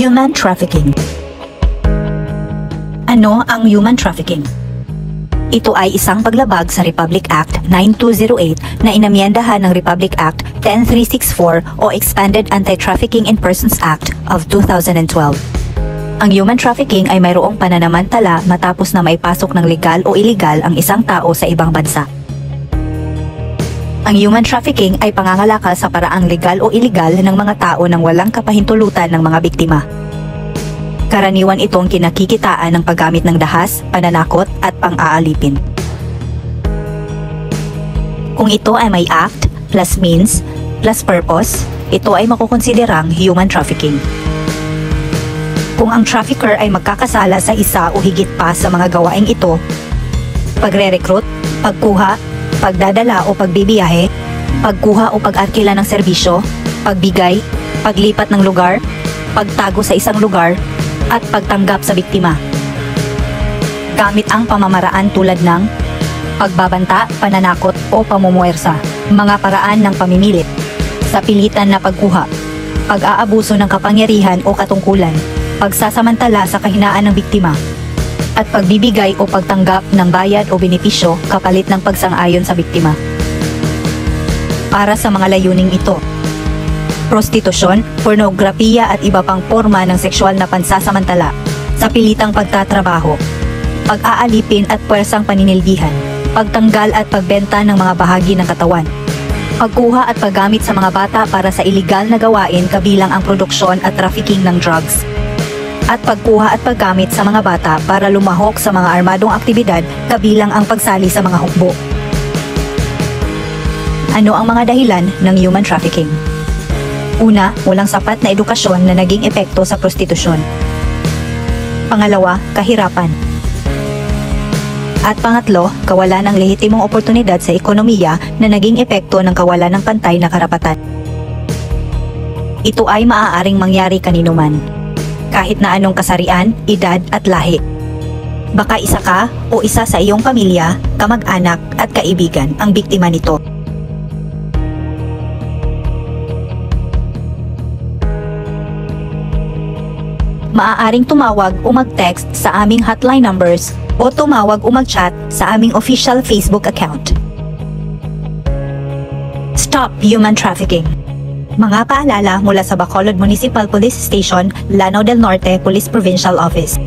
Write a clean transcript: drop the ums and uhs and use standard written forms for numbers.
Human trafficking. Ano ang human trafficking? Ito ay isang paglabag sa Republic Act 9208 na inamyendahan ng Republic Act 10364 o Expanded Anti-Trafficking in Persons Act of 2012. Ang human trafficking ay mayroong pananamantala matapos na maipasok ng legal o illegal ang isang tao sa ibang bansa. Ang human trafficking ay pangangalakal sa paraang legal o illegal ng mga tao nang walang kapahintulutan ng mga biktima. Karaniwan itong kinakikitaan ng paggamit ng dahas, pananakot at pang-aalipin. Kung ito ay may act, plus means, plus purpose, ito ay makukonsiderang human trafficking. Kung ang trafficker ay magkakasala sa isa o higit pa sa mga gawaing ito, pagre-recruit, pagkuha, pagdadala o pagbibiyahe, pagkuha o pag-arkila ng serbisyo, pagbigay, paglipat ng lugar, pagtago sa isang lugar, at pagtanggap sa biktima. Gamit ang pamamaraan tulad ng pagbabanta, pananakot o pamumuwersa, mga paraan ng pamimilit, sa pilitan na pagkuha, pag-aabuso ng kapangyarihan o katungkulan, pagsasamantala sa kahinaan ng biktima, at pagbibigay o pagtanggap ng bayad o benepisyo kapalit ng pagsang-ayon sa biktima. Para sa mga layuning ito, prostitusyon, pornografiya at iba pang forma ng sexual na pansasamantala, sa pilitang pagtatrabaho, pag-aalipin at puwersang paninilbihan, pagtanggal at pagbenta ng mga bahagi ng katawan, pagkuha at paggamit sa mga bata para sa iligal na gawain kabilang ang produksyon at trafficking ng drugs, at pagkuha at paggamit sa mga bata para lumahok sa mga armadong aktibidad kabilang ang pagsali sa mga hukbo. Ano ang mga dahilan ng human trafficking? Una, walang sapat na edukasyon na naging epekto sa prostitusyon. Pangalawa, kahirapan. At pangatlo, kawalan ng lehitimong oportunidad sa ekonomiya na naging epekto ng kawalan ng pantay na karapatan. Ito ay maaaring mangyari kanino man, kahit na anong kasarian, edad at lahi. Baka isa ka o isa sa iyong pamilya, kamag-anak at kaibigan ang biktima nito. Maaaring tumawag o mag-text sa aming hotline numbers o tumawag o mag-chat sa aming official Facebook account. Stop Human Trafficking. Mga paalala mula sa Bacolod Municipal Police Station, Lanao del Norte Police Provincial Office.